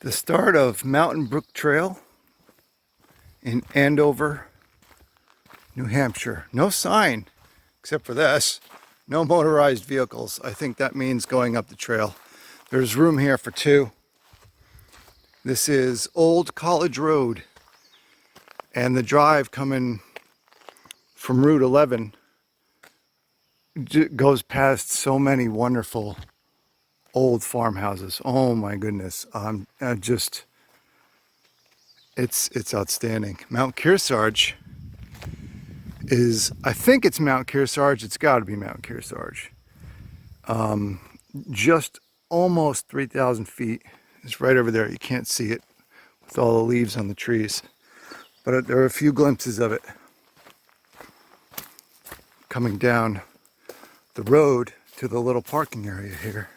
The start of Mountain Brook Trail in Andover, New Hampshire. No sign, except for this. No motorized vehicles. I think that means going up the trail. There's room here for two. This is Old College Road, and the drive coming from Route 11 goes past so many wonderful old farmhouses. Oh my goodness. It's outstanding. Mount Kearsarge is, I think it's Mount Kearsarge. It's got to be Mount Kearsarge. Just almost 3,000 feet. It's right over there. You can't see it with all the leaves on the trees, but there are a few glimpses of it coming down the road to the little parking area here.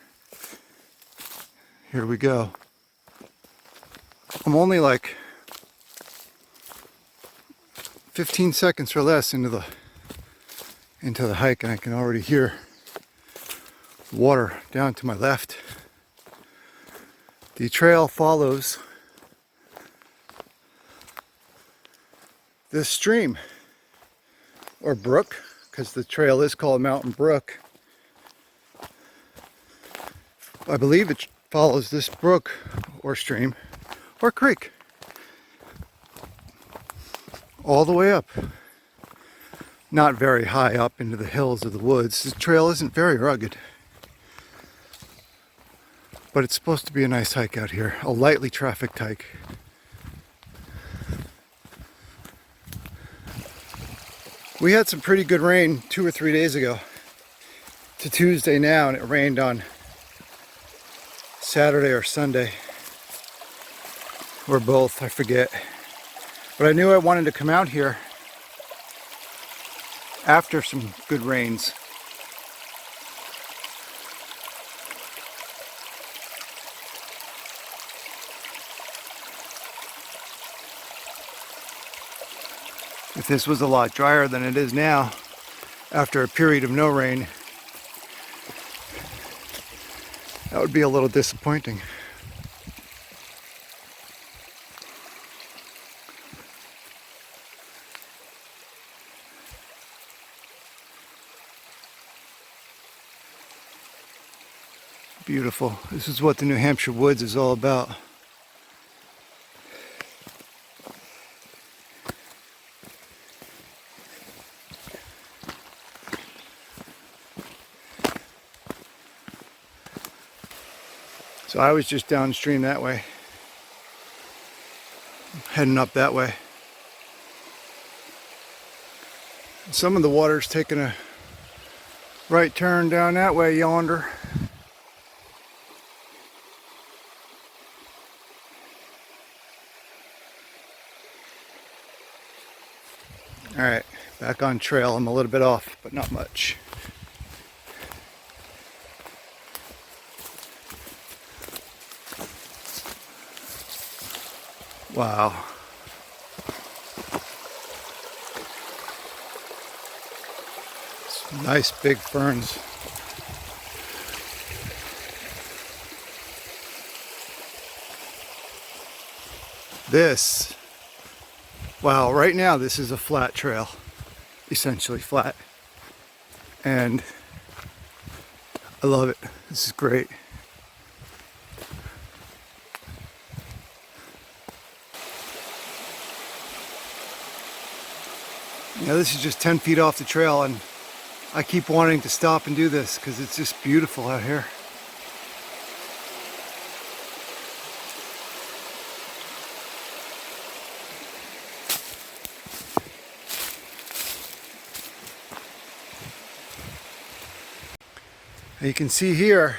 Here we go. I'm only like 15 seconds or less into the hike, and I can already hear water down to my left. The trail follows this stream, or brook, because the trail is called Mountain Brook. I believe it follows this brook or stream or creek all the way up. Not very high up into the hills of the woods. The trail isn't very rugged, but it's supposed to be a nice hike out here, a lightly trafficked hike. We had some pretty good rain 2 or 3 days ago to Tuesday now, and it rained on Saturday or Sunday, or both, I forget. But I knew I wanted to come out here after some good rains. If this was a lot drier than it is now, after a period of no rain, that would be a little disappointing. Beautiful. This is what the New Hampshire woods is all about. So I was just downstream that way, heading up that way. Some of the water's taking a right turn down that way yonder. All right, back on trail. I'm a little bit off, but not much. Wow. Some nice big ferns. Wow, right now this is a flat trail, essentially flat. And I love it. This is great. Yeah, this is just 10 feet off the trail, and I keep wanting to stop and do this because it's just beautiful out here. You can see here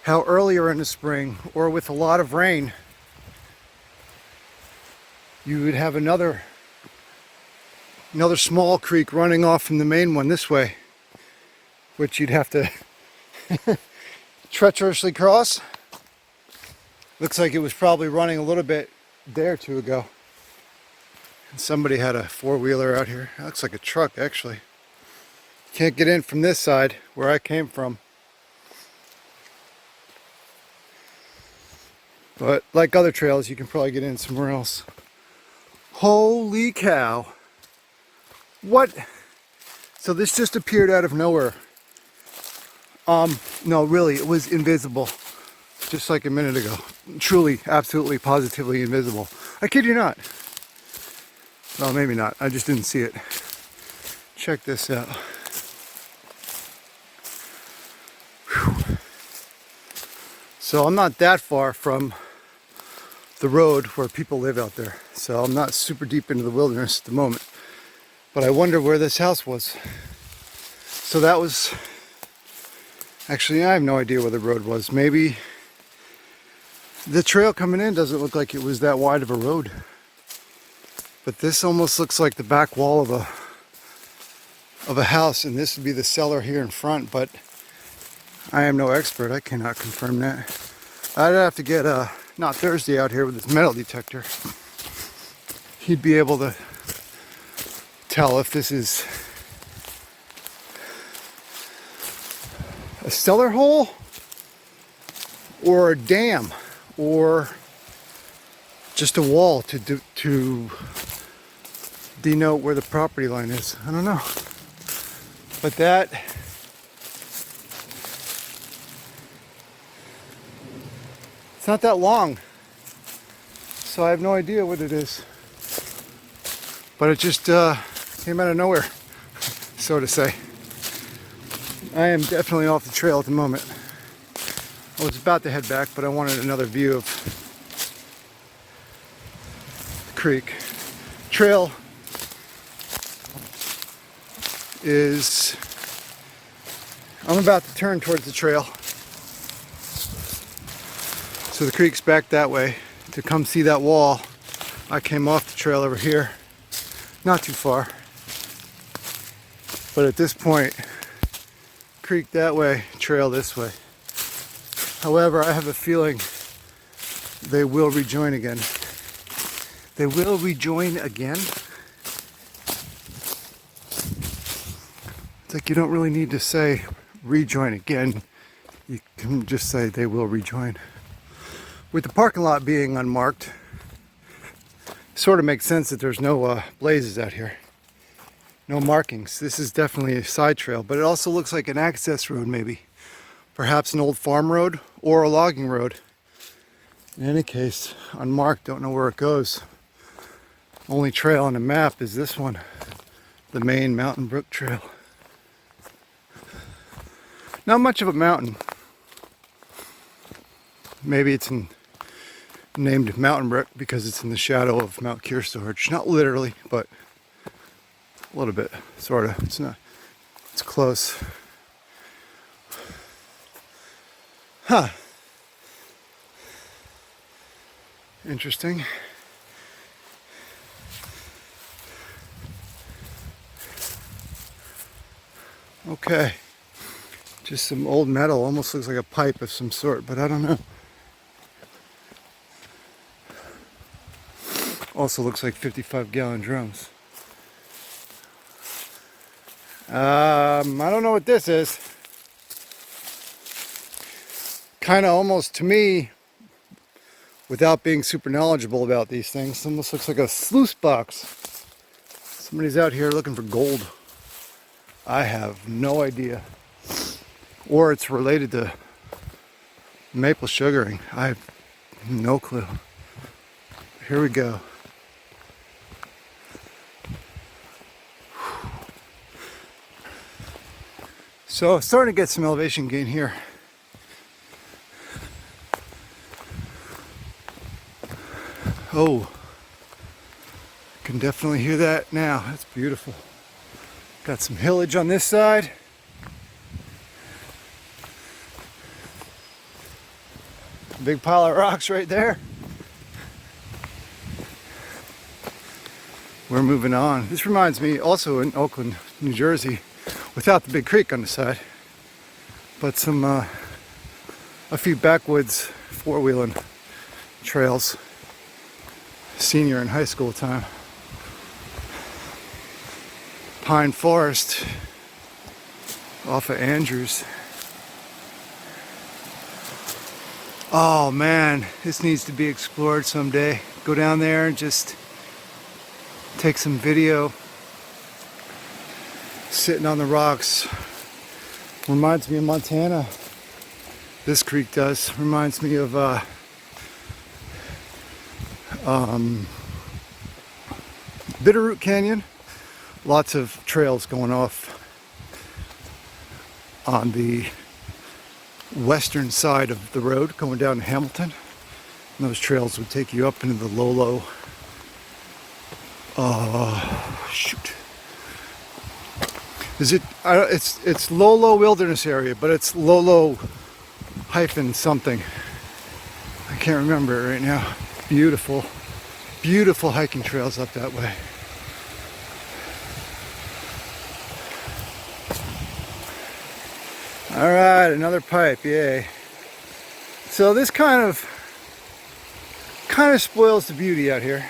how earlier in the spring, or with a lot of rain, you would have another small creek running off from the main one this way, which you'd have to treacherously cross. Looks like it was probably running a little bit a day or two ago. And somebody had a four-wheeler out here. It looks like a truck, actually. Can't get in from this side where I came from. But like other trails, you can probably get in somewhere else. Holy cow. What? So this just appeared out of nowhere. No, really, it was invisible. Just like a minute ago. Truly, absolutely, positively invisible. I kid you not. Well, maybe not. I just didn't see it. Check this out. Whew. So I'm not that far from the road where people live out there. So I'm not super deep into the wilderness at the moment. But I wonder where this house was. So that was... Actually, I have no idea where the road was. Maybe the trail coming in doesn't look like it was that wide of a road. But this almost looks like the back wall of a house, and this would be the cellar here in front, but I am no expert. I cannot confirm that. I'd have to get not Thursday out here with his metal detector. He'd be able to tell if this is a cellar hole or a dam or just a wall to denote where the property line is. I don't know. But that it's not that long. So I have no idea what it is. But it just came out of nowhere, so to say. I am definitely off the trail at the moment. I was about to head back, but I wanted another view of the creek. Trail is... I'm about to turn towards the trail. So the creek's back that way. To come see that wall, I came off the trail over here. Not too far. But at this point, creek that way, trail this way. However, I have a feeling they will rejoin again. They will rejoin again? It's like you don't really need to say rejoin again. You can just say they will rejoin. With the parking lot being unmarked, it sort of makes sense that there's no blazes out here. No markings. This is definitely a side trail, but it also looks like an access road maybe. Perhaps an old farm road or a logging road. In any case, unmarked, don't know where it goes. Only trail on the map is this one, the main Mountain Brook Trail. Not much of a mountain. Maybe it's named Mountain Brook because it's in the shadow of Mount Kearsarge. Not literally, but a little bit, sort of. It's not. It's close. Huh. Interesting. Okay. Just some old metal. Almost looks like a pipe of some sort, but I don't know. Also looks like 55-gallon drums. I don't know what this is. Kind of almost, to me, without being super knowledgeable about these things, almost looks like a sluice box. Somebody's out here looking for gold. I have no idea. Or it's related to maple sugaring. I have no clue. Here we go. So starting to get some elevation gain here. Oh, I can definitely hear that now. That's beautiful. Got some hillage on this side. Big pile of rocks right there. We're moving on. This reminds me also in Oakland, New Jersey, without the big creek on the side, but some a few backwoods four-wheeling trails. Senior in high school time. Pine Forest off of Andrews. Oh man, this needs to be explored someday. Go down there and just take some video. Sitting on the rocks. Reminds me of Montana. This creek does. Reminds me of Bitterroot Canyon. Lots of trails going off on the western side of the road going down to Hamilton. And those trails would take you up into the Lolo. Shoot. Is it? It's Lolo Wilderness Area, but it's Lolo hyphen something. I can't remember it right now. Beautiful, beautiful hiking trails up that way. All right, another pipe, yay. So this kind of spoils the beauty out here.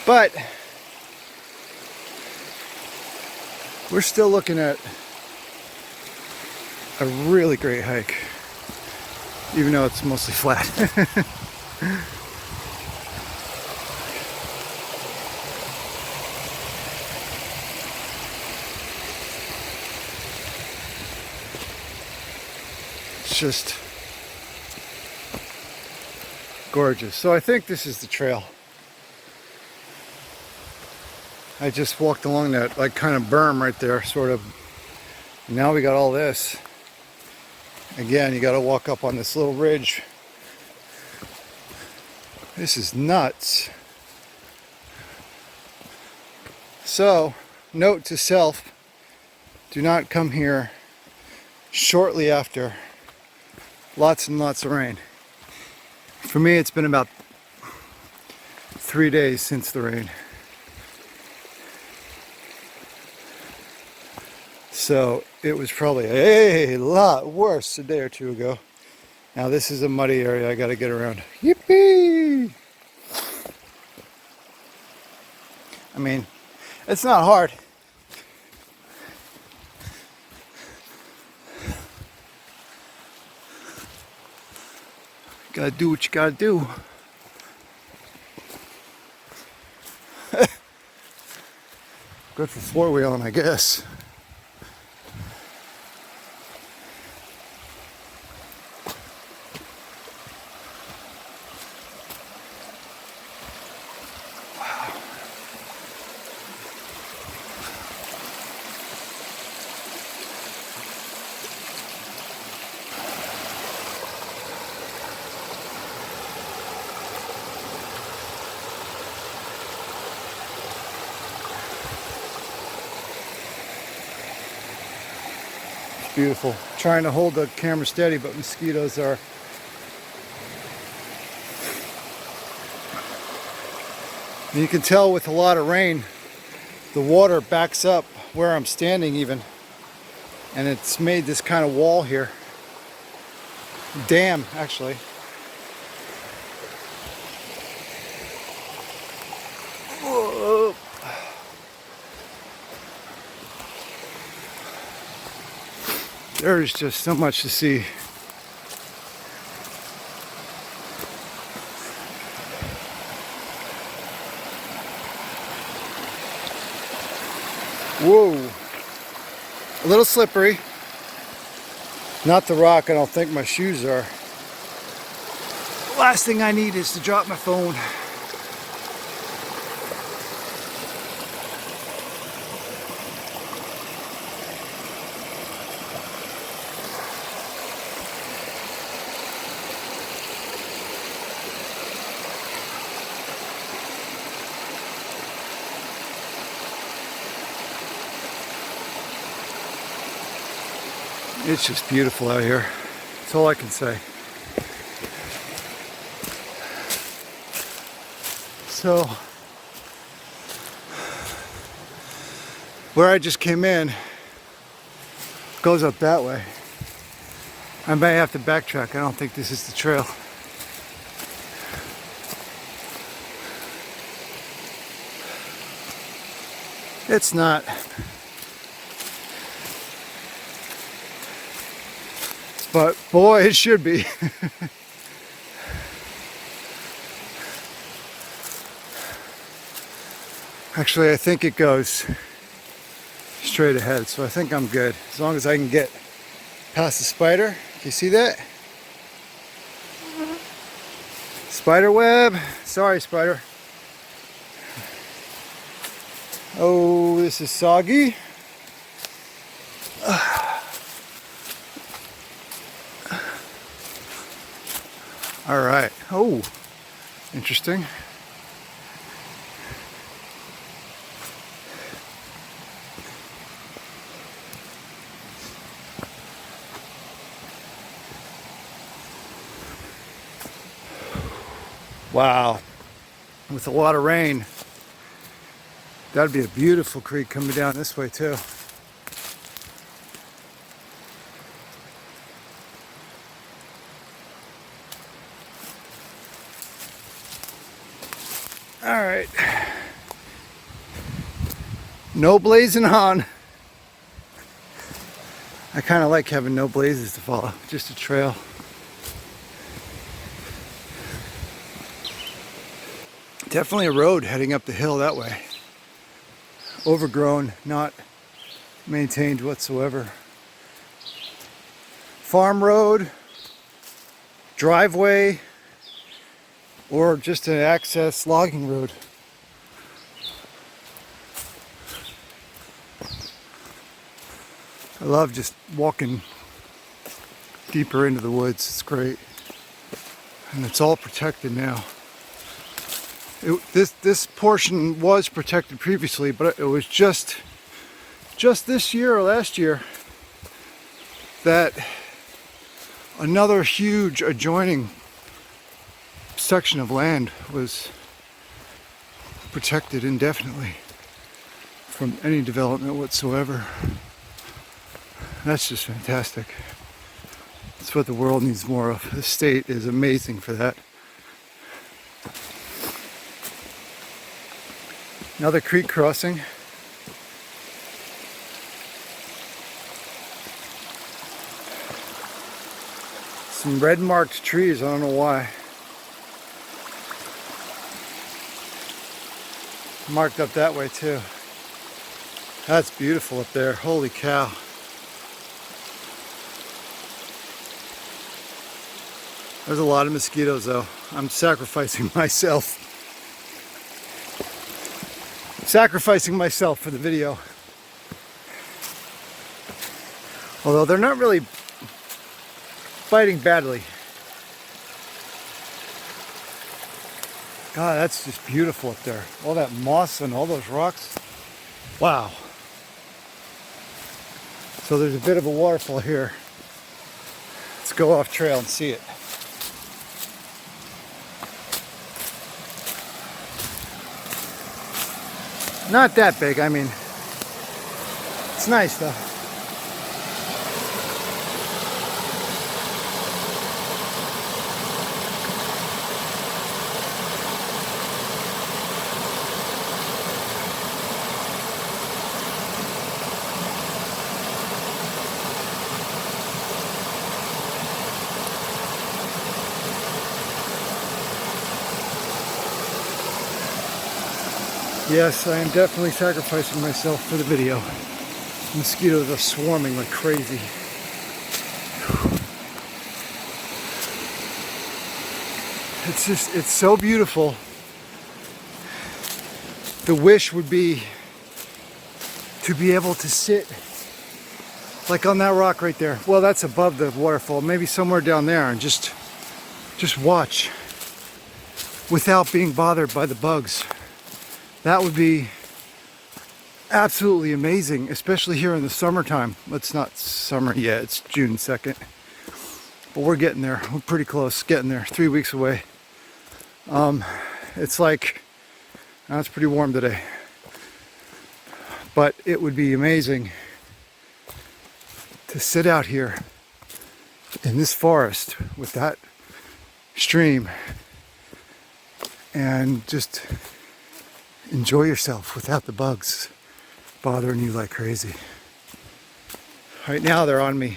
But we're still looking at a really great hike, even though it's mostly flat. It's just gorgeous. So I think this is the trail. I just walked along that like kind of berm right there, sort of. And now we got all this. Again, you got to walk up on this little ridge. This is nuts. So, note to self, do not come here shortly after lots and lots of rain. For me, it's been about 3 days since the rain. So it was probably a lot worse a day or two ago. Now this is a muddy area I gotta get around. Yippee! I mean, it's not hard. Gotta do what you gotta do. Good for four-wheeling, I guess. Beautiful. Trying to hold the camera steady, but mosquitoes are. And you can tell with a lot of rain, the water backs up where I'm standing even. And it's made this kind of wall here. Dam, actually. Whoa. There's just so much to see. Whoa. A little slippery. Not the rock, I don't think my shoes are. The last thing I need is to drop my phone. It's just beautiful out here. That's all I can say. So, where I just came in goes up that way. I may have to backtrack. I don't think this is the trail. It's not. But boy, it should be. Actually, I think it goes straight ahead, so I think I'm good. As long as I can get past the spider. Can you see that? Spider web. Sorry, spider. Oh, this is soggy. All right. Oh, interesting. Wow, with a lot of rain, that'd be a beautiful creek coming down this way too. All right, no blazing on. I kind of like having no blazes to follow, just a trail. Definitely a road heading up the hill that way. Overgrown, not maintained whatsoever. Farm road, driveway, or just an access logging road. I love just walking deeper into the woods. It's great. And it's all protected now. This portion was protected previously, but it was just this year or last year that another huge adjoining section of land was protected indefinitely from any development whatsoever. That's just fantastic. That's what the world needs more of. The state is amazing for that. Another creek crossing. Some red marked trees, I don't know why. Marked up that way too. That's beautiful up there, holy cow. There's a lot of mosquitoes though. I'm sacrificing myself. Sacrificing myself for the video. Although they're not really biting badly. God, that's just beautiful up there. All that moss and all those rocks. Wow. So there's a bit of a waterfall here. Let's go off trail and see it. Not that big, I mean, it's nice though. Yes, I am definitely sacrificing myself for the video. Mosquitoes are swarming like crazy. It's so beautiful. The wish would be to be able to sit like on that rock right there. Well, that's above the waterfall, maybe somewhere down there, and just watch without being bothered by the bugs. That would be absolutely amazing, especially here in the summertime. It's not summer yet, it's June 2nd. But we're getting there, we're pretty close, getting there, 3 weeks away. It's like, it's pretty warm today. But it would be amazing to sit out here in this forest with that stream and just enjoy yourself without the bugs bothering you like crazy. Right now they're on me.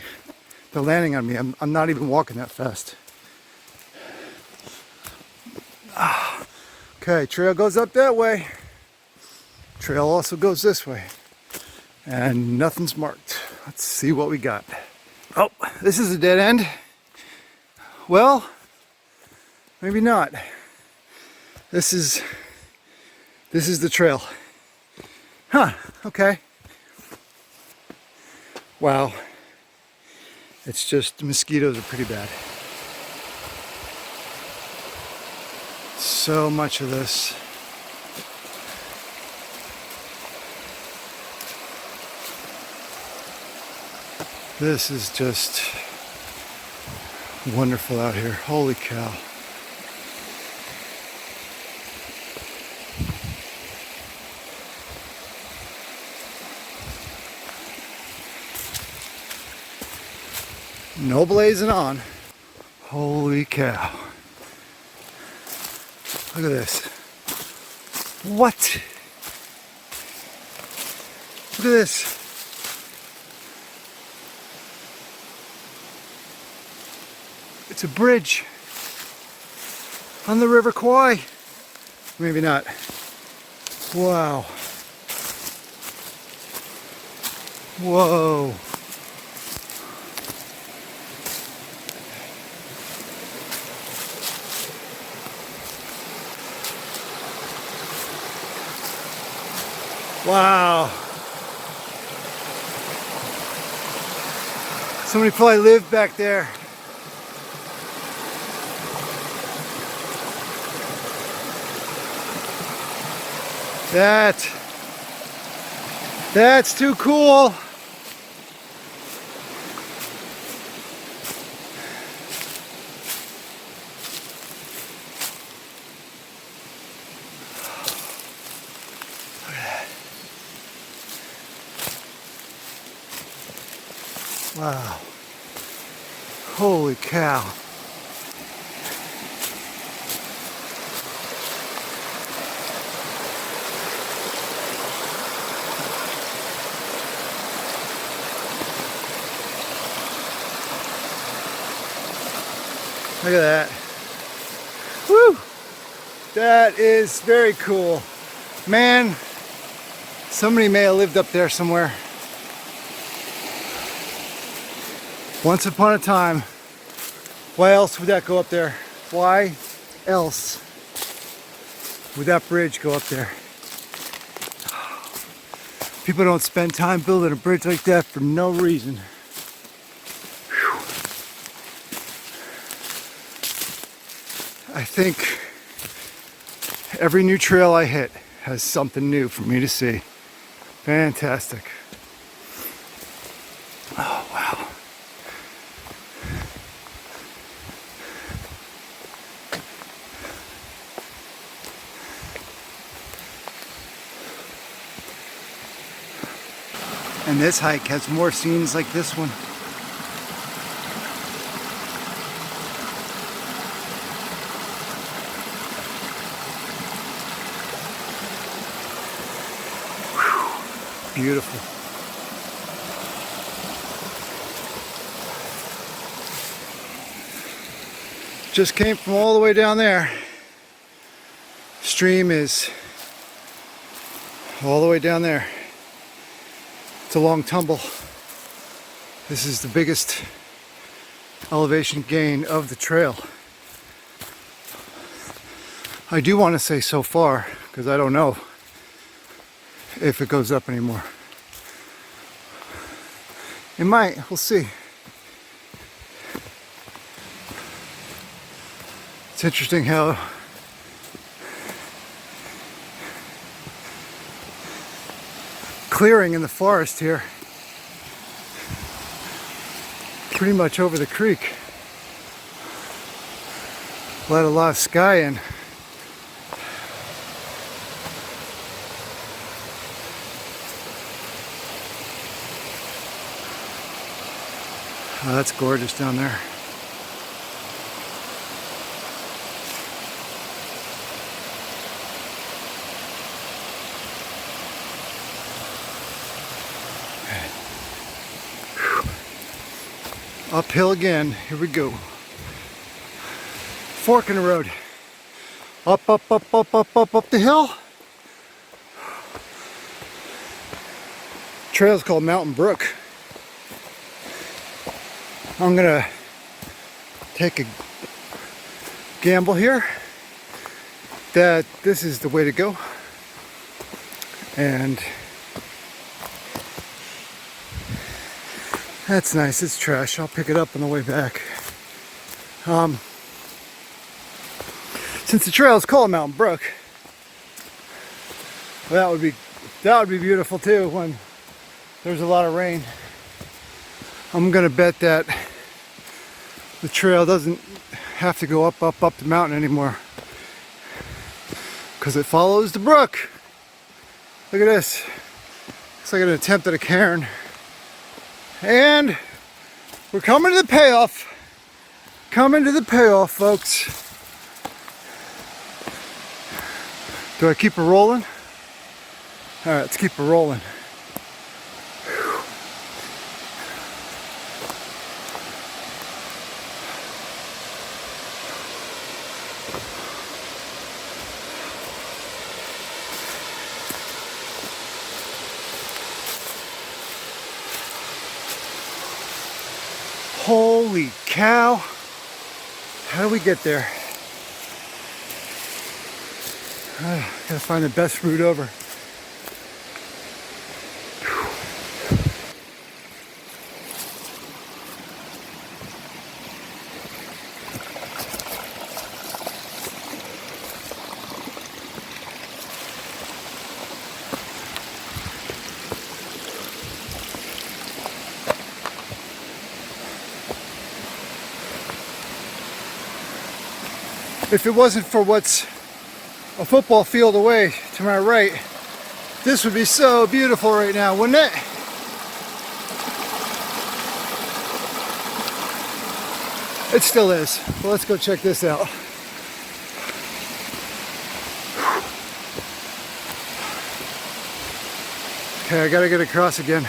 They're landing on me. I'm not even walking that fast. Okay, trail goes up that way. Trail also goes this way. And nothing's marked. Let's see what we got. Oh, this is a dead end. Well, maybe not. This is the trail. Huh, okay. Wow. It's just the mosquitoes are pretty bad. So much of this. This is just wonderful out here. Holy cow. No blazing on. Holy cow. Look at this. What? Look at this. It's a bridge on the River Kwai. Maybe not. Wow. Whoa. Wow. Somebody probably lived back there. That's too cool. Wow. Holy cow. Look at that. Woo! That is very cool. Man, somebody may have lived up there somewhere. Once upon a time. Why else would that go up there? Why else would that bridge go up there? People don't spend time building a bridge like that for no reason. I think every new trail I hit has something new for me to see. Fantastic. Oh, wow. And this hike has more scenes like this one. Beautiful. Just came from all the way down there. Stream is all the way down there. It's a long tumble. This is the biggest elevation gain of the trail. I do want to say so far, because I don't know if it goes up anymore. It might, we'll see. It's interesting how clearing in the forest here, pretty much over the creek. Let a lot of sky in. Oh, that's gorgeous down there. Uphill again. Here we go. Fork in the road. Up the hill. Trail's called Mountain Brook. I'm gonna take a gamble here that this is the way to go. And that's nice. It's trash. I'll pick it up on the way back. Since the trail is called Mountain Brook, that would be beautiful too when there's a lot of rain. I'm gonna bet that the trail doesn't have to go up the mountain anymore because it follows the brook. Look at this. It's like an attempt at a cairn. And we're coming to the payoff. Coming to the payoff, folks. Do I keep it rolling? All right, let's keep it rolling. Holy cow. How do we get there? Gotta find the best route over. If it wasn't for what's a football field away to my right, this would be so beautiful right now, wouldn't it? It still is. Well, let's go check this out. Okay, I gotta get across again.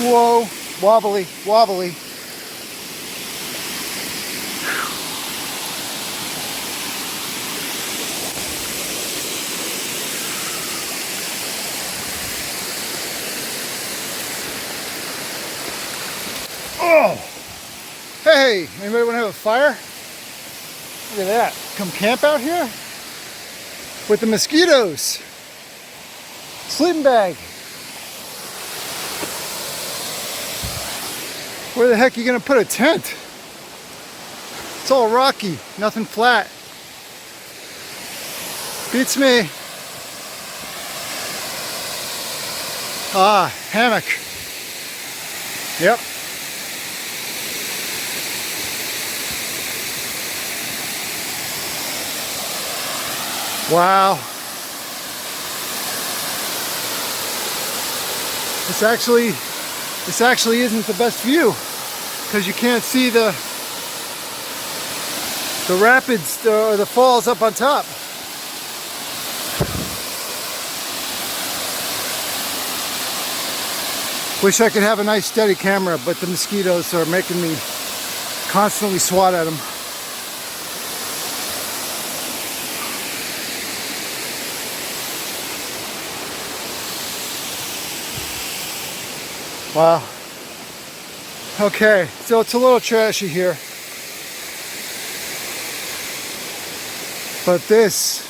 Whoa, wobbly, wobbly. Oh! Hey, anybody want to have a fire? Look at that. Come camp out here with the mosquitos. Sleeping bag. Where the heck are you gonna put a tent? It's all rocky, nothing flat. Beats me. Ah, hammock. Yep. Wow. This actually isn't the best view because you can't see the rapids or the falls up on top. Wish I could have a nice steady camera, but the mosquitoes are making me constantly swat at them. Wow. Okay, so it's a little trashy here. But this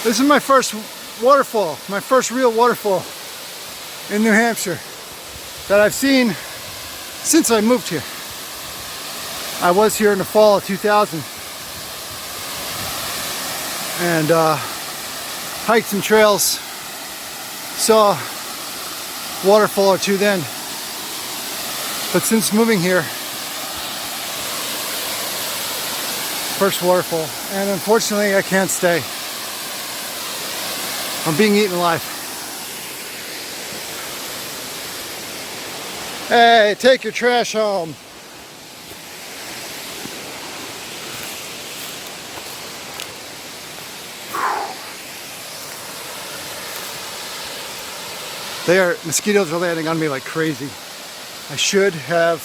This is my first waterfall, my first real waterfall in New Hampshire that I've seen since I moved here. I was here in the fall of 2000 and hiked some trails, saw a waterfall or two then. But since moving here, first waterfall, and unfortunately I can't stay. I'm being eaten alive. Hey, take your trash home. Mosquitoes are landing on me like crazy. I should have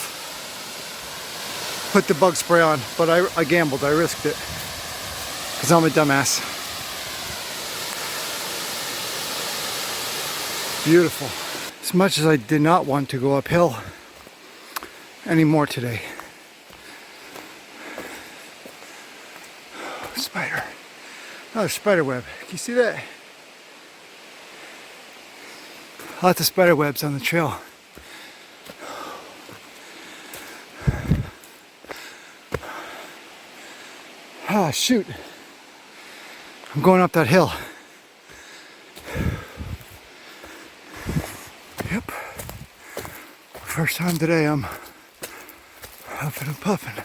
put the bug spray on, but I gambled, I risked it. Because I'm a dumbass. Beautiful. As much as I did not want to go uphill anymore today. Spider. Another spider web. Can you see that? Lots of spider webs on the trail. Ah, shoot. I'm going up that hill. Yep. First time today I'm huffing and puffing.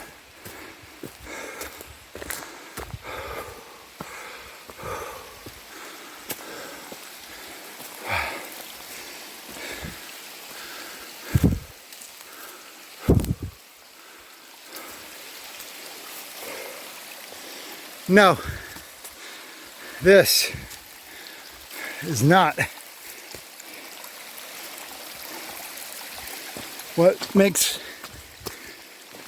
No, this is not what makes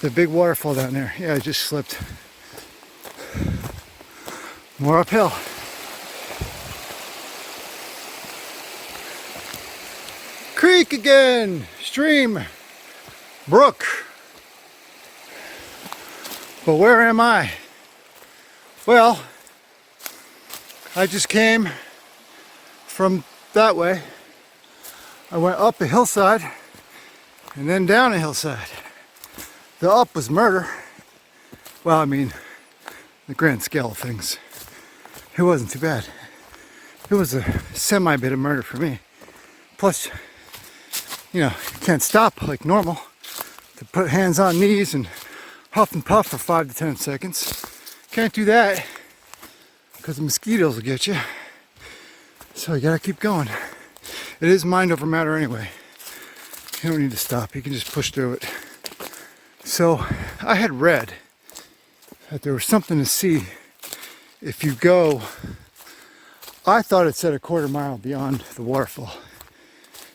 the big waterfall down there. Yeah, I just slipped. More uphill. Creek again, stream, brook. But where am I? Well, I just came from that way. I went up a hillside and then down a hillside. The up was murder. Well, I mean, the grand scale of things. It wasn't too bad. It was a semi bit of murder for me. Plus, you know, you can't stop like normal to put hands on knees and huff and puff for 5 to 10 seconds. Can't do that because the mosquitoes will get you. So you gotta keep going. It is mind over matter anyway. You don't need to stop. You can just push through it. So I had read that there was something to see if you go. I thought it said a quarter mile beyond the waterfall.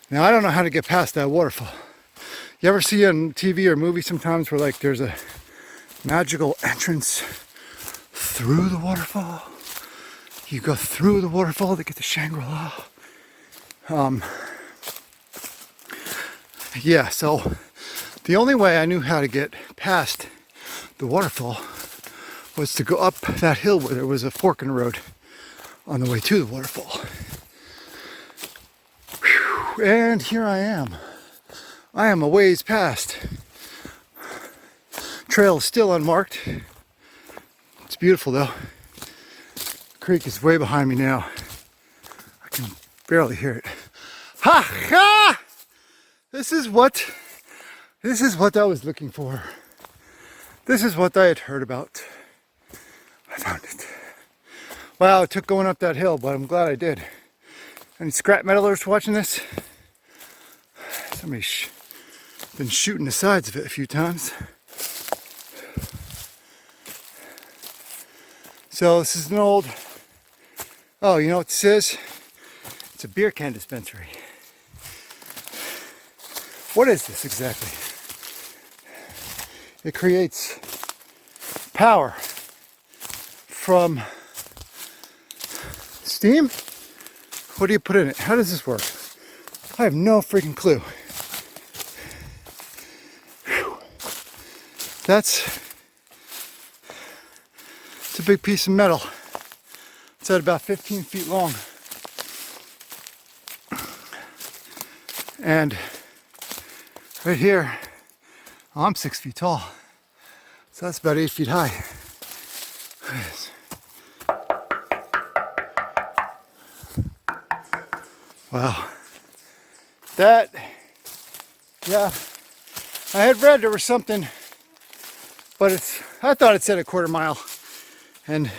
Now I don't know how to get past that waterfall. You ever see on TV or movie sometimes where like there's a magical entrance through the waterfall? You go through the waterfall to get to Shangri-La. Yeah, so the only way I knew how to get past the waterfall was to go up that hill where there was a fork in the road on the way to the waterfall. Whew, and here I am. I am a ways past. Trail is still unmarked. It's beautiful though. Creek is way behind me now. I can barely hear it. Ha ha! This is what I was looking for. This is what I had heard about. I found it. Wow, it took going up that hill, but I'm glad I did. Any scrap metalers watching this? Somebody's been shooting the sides of it a few times. So this is an old, oh, you know what this is? It's a beer can dispensary. What is this exactly? It creates power from steam? What do you put in it? How does this work? I have no freaking clue. Whew. It's a big piece of metal. It's at about 15 feet long. And right here, I'm 6 feet tall. So that's about 8 feet high. Wow. That, yeah, I had read there was something, but I thought it said a quarter mile. And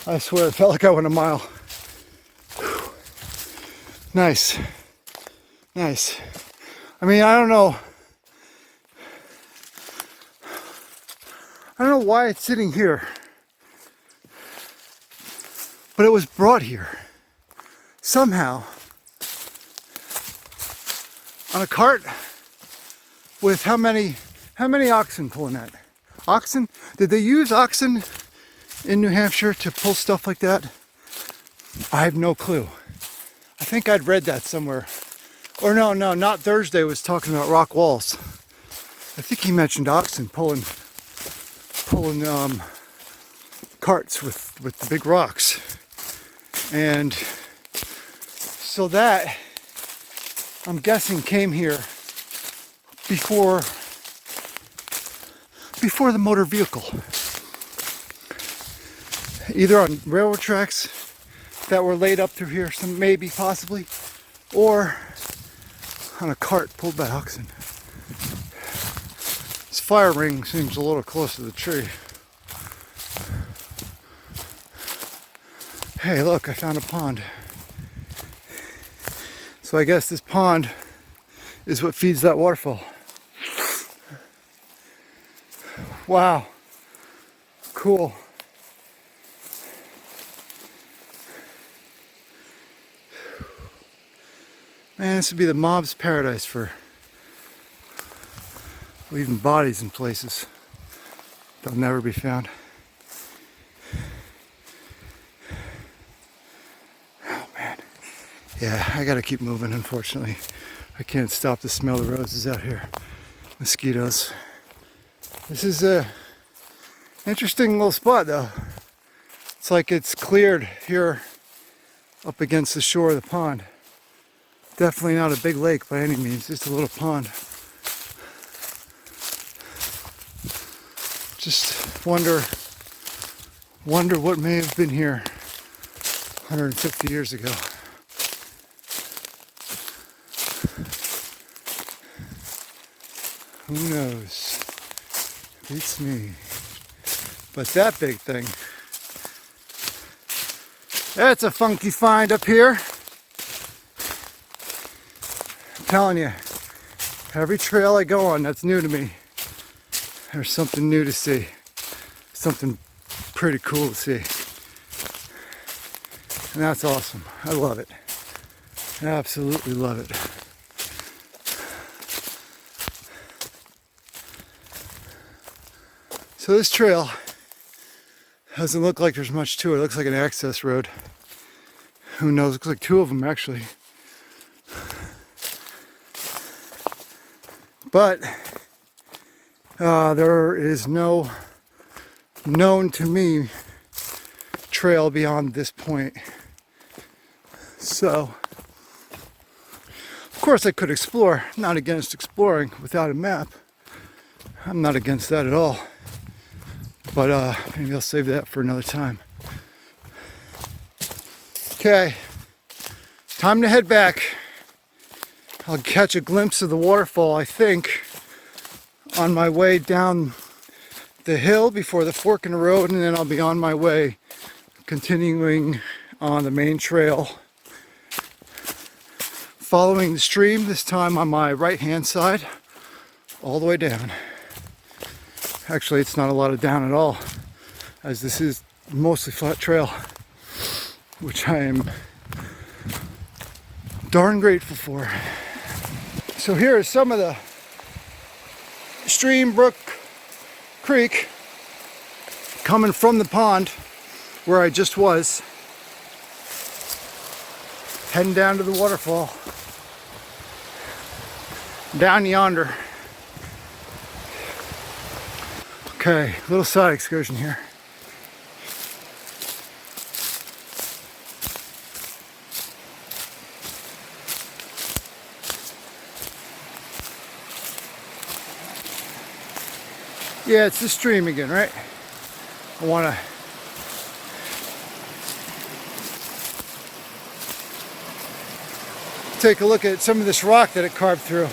I swear it felt like I went a mile. Whew. Nice. Nice. I mean, I don't know why it's sitting here, but it was brought here somehow on a cart with how many oxen pulling that? Oxen? Did they use oxen in New Hampshire to pull stuff like that? I have no clue. I think I'd read that somewhere. Or no, not Thursday was talking about rock walls. I think he mentioned oxen pulling carts with the big rocks. And so that, I'm guessing, came here before the motor vehicle. Either on railroad tracks that were laid up through here, some maybe, possibly, or on a cart pulled by oxen. This fire ring seems a little close to the tree. Hey, look, I found a pond. So I guess this pond is what feeds that waterfall. Wow. Cool. Man, this would be the mob's paradise for leaving bodies in places they'll never be found. Oh man. Yeah, I gotta keep moving, unfortunately. I can't stop to smell the roses out here. Mosquitoes. This is a interesting little spot though. It's like it's cleared here up against the shore of the pond. Definitely not a big lake by any means, just a little pond. Just wonder what may have been here 150 years ago. Who knows? Beats me. But that big thing, that's a funky find up here. I'm telling you, every trail I go on that's new to me, there's something new to see. Something pretty cool to see. And that's awesome. I love it. I absolutely love it. So this trail doesn't look like there's much to it. It looks like an access road. Who knows? It looks like two of them actually. But there is no known to me trail beyond this point. So, of course I could explore. I'm not against exploring without a map. I'm not against that at all. But maybe I'll save that for another time. Okay, time to head back. I'll catch a glimpse of the waterfall, I think, on my way down the hill before the fork in the road, and then I'll be on my way continuing on the main trail, following the stream, this time on my right hand side, all the way down. Actually, it's not a lot of down at all, as this is mostly flat trail, which I am darn grateful for. So here is some of the stream, brook, creek coming from the pond where I just was, heading down to the waterfall down yonder. Okay, little side excursion here. Yeah, it's the stream again, right? I want to take a look at some of this rock that it carved through.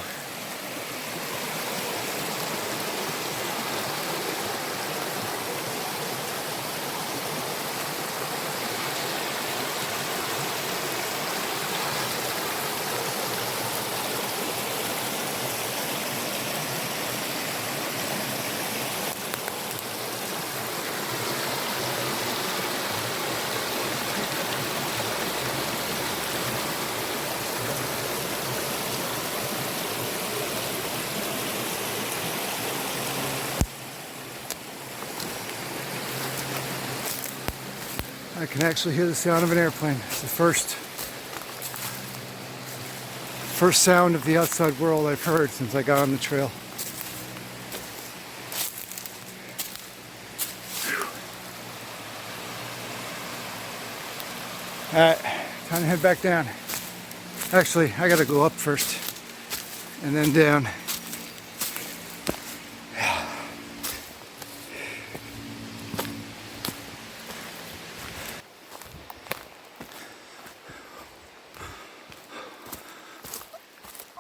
I can actually hear the sound of an airplane. It's the first sound of the outside world I've heard since I got on the trail. Alright, time to head back down. Actually, I gotta go up first and then down.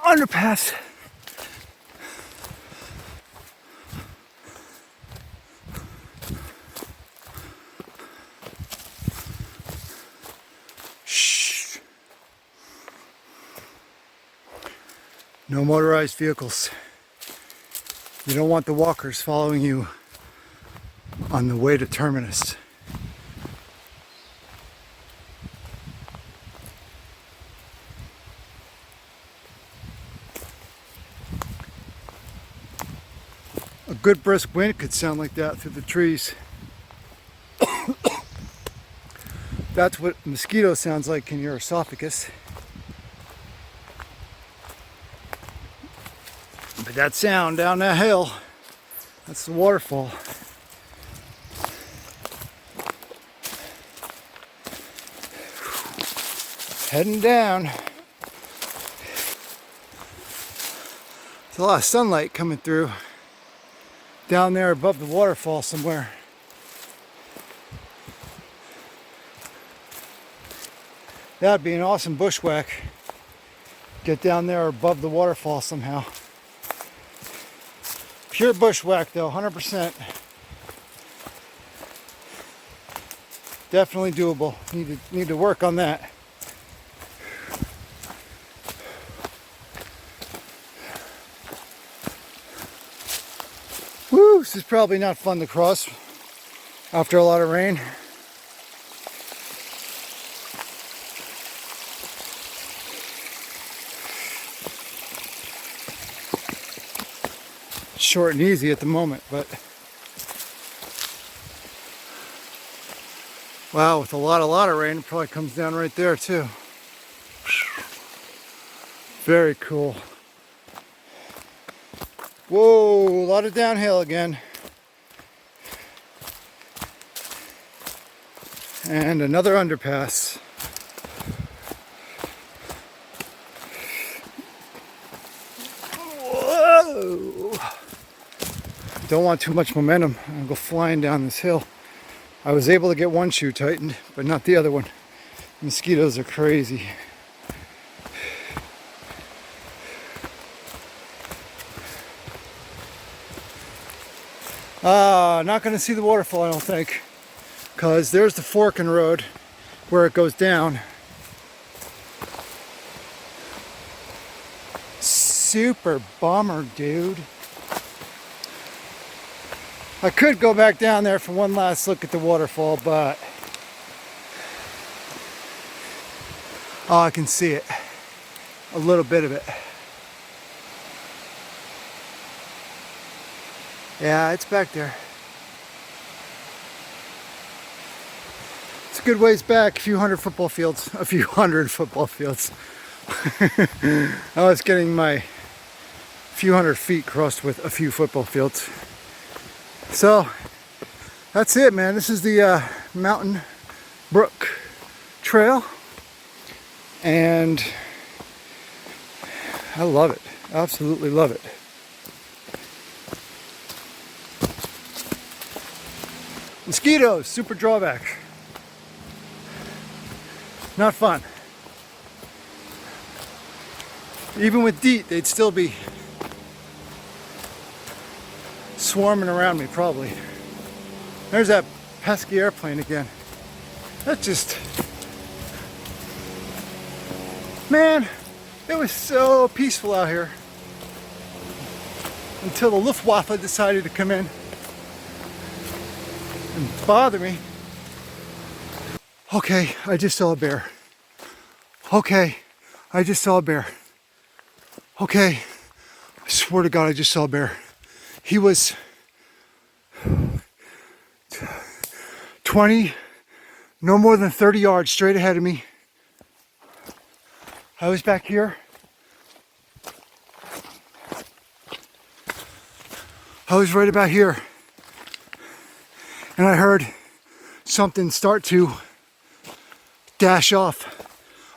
Underpass. Shh. No motorized vehicles. You don't want the walkers following you on the way to terminus. A good brisk wind could sound like that through the trees. That's what mosquito sounds like in your esophagus. But that sound down that hill, that's the waterfall. Heading down. There's a lot of sunlight coming through down there above the waterfall somewhere. That'd be an awesome bushwhack. Get down there above the waterfall somehow. Pure bushwhack though, 100%. Definitely doable. Need to work on that. Woo, this is probably not fun to cross after a lot of rain. Short and easy at the moment, but wow, with a lot of rain, it probably comes down right there too. Very cool. Whoa, a lot of downhill again. And another underpass. Whoa! Don't want too much momentum. I'm gonna go flying down this hill. I was able to get one shoe tightened, but not the other one. Mosquitoes are crazy. Not going to see the waterfall, I don't think, because there's the fork in the road where it goes down. Super bummer, dude. I could go back down there for one last look at the waterfall, but oh, I can see it. A little bit of it. Yeah, it's back there. It's a good ways back, a few hundred football fields. I was getting my few hundred feet crossed with a few football fields. So, that's it, man. This is the Mountain Brook Trail. And I love it. Absolutely love it. Mosquitoes, super drawback. Not fun. Even with DEET, they'd still be swarming around me, probably. There's that pesky airplane again. That just... Man, it was so peaceful out here. Until the Luftwaffe decided to come in and bother me. Okay, I just saw a bear. Okay, I just saw a bear. Okay, I swear to God, I just saw a bear. He was 20, no more than 30 yards straight ahead of me. I was back here. I was right about here. And I heard something start to dash off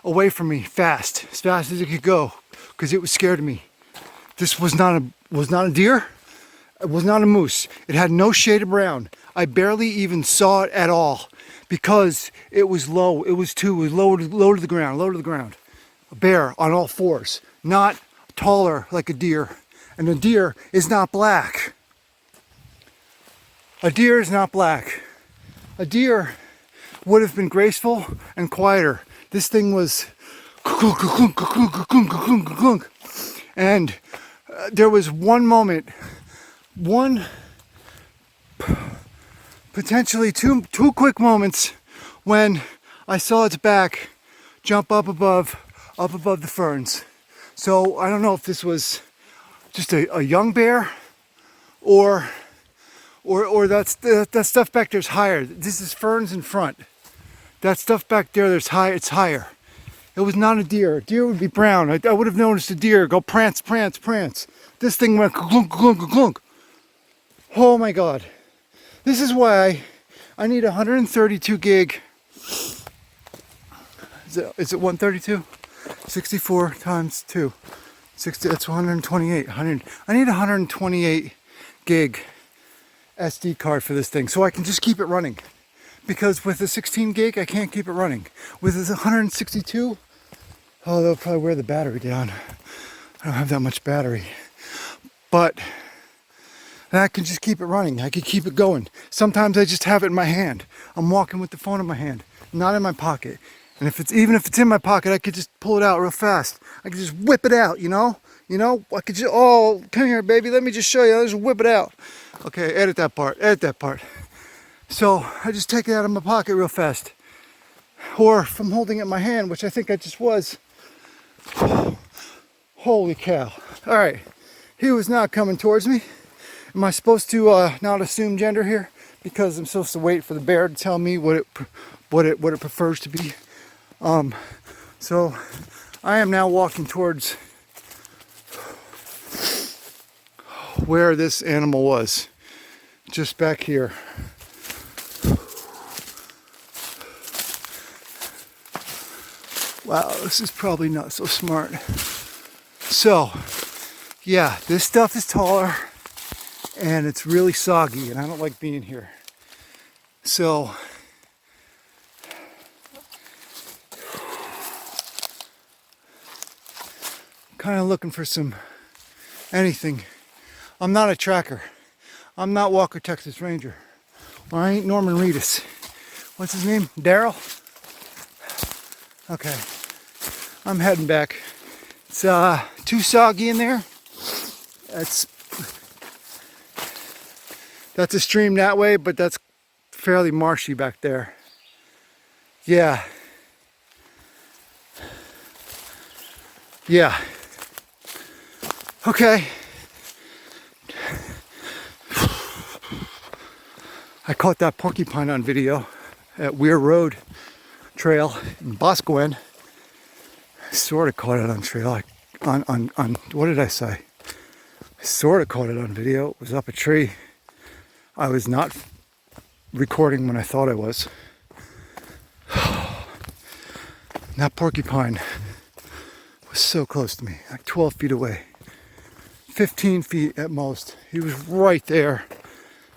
away from me fast as it could go, because it was scared of me. This was not a deer. It was not a moose. It had no shade of brown. I barely even saw it at all because it was low. It was low to the ground. A bear on all fours, not taller like a deer. And a deer is not black. A deer is not black. A deer would have been graceful and quieter. This thing was and there was one moment, potentially two quick moments when I saw its back jump up above the ferns. So I don't know if this was just a young bear or that stuff back there's higher. This is ferns in front. That stuff back there, it's higher. It was not a deer. A deer would be brown. I would have noticed a deer go prance. This thing went clunk, clunk, clunk. Oh my God. This is why I need 132 gig. Is it 132? 64 times 2. 60, that's 128. I need 128 gig SD card for this thing so I can just keep it running. Because with the 16 gig, I can't keep it running. With this 162, oh, they'll probably wear the battery down. I don't have that much battery. But I can just keep it running. I can keep it going. Sometimes I just have it in my hand. I'm walking with the phone in my hand, not in my pocket. And even if it's in my pocket, I could just pull it out real fast. I could just whip it out, you know? I could just, oh, come here, baby. Let me just show you. I'll just whip it out. Okay, edit that part. So I just take it out of my pocket real fast. Or from holding it in my hand, which I think I just was. Holy cow. All right, he was not coming towards me. Am I supposed to not assume gender here? Because I'm supposed to wait for the bear to tell me what it prefers to be. So I am now walking towards where this animal was. Just back here. Wow, this is probably not so smart. So, yeah, this stuff is taller and it's really soggy and I don't like being here. So, kind of looking for anything. I'm not a tracker. I'm not Walker, Texas Ranger. Or I ain't Norman Reedus. What's his name? Daryl? Okay. I'm heading back. It's too soggy in there. That's a stream that way, but that's fairly marshy back there. Yeah. Okay. I caught that porcupine on video at Weir Road Trail in Boscawen. I sort of caught it on trail. On what did I say? I sort of caught it on video. It was up a tree. I was not recording when I thought I was. That porcupine was so close to me, like 12 feet away. 15 feet at most. He was right there.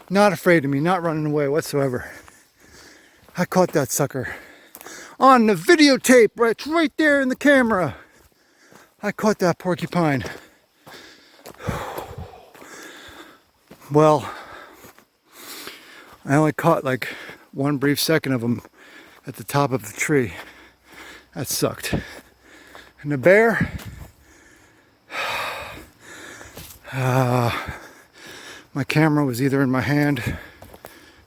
Not afraid of me, not running away whatsoever. I caught that sucker on the videotape, right? It's right there in the camera. I caught that porcupine. Well, I only caught like one brief second of him at the top of the tree. That sucked. And the bear, my camera was either in my hand,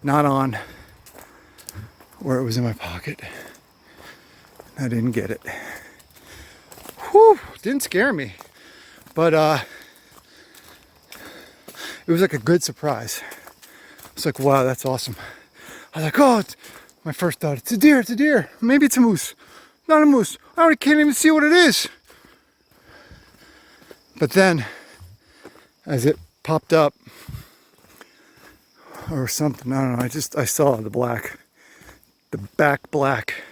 not on, or it was in my pocket. I didn't get it. Whew, didn't scare me, but it was like a good surprise. It's like, wow, that's awesome. I was like, oh, my first thought, it's a deer, it's a deer. Maybe it's a moose. Not a moose. I already can't even see what it is. But then, as it popped up, or something, I don't know, I saw the black, the back black.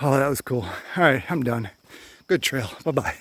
Oh, that was cool. All right, I'm done. Good trail. Bye-bye.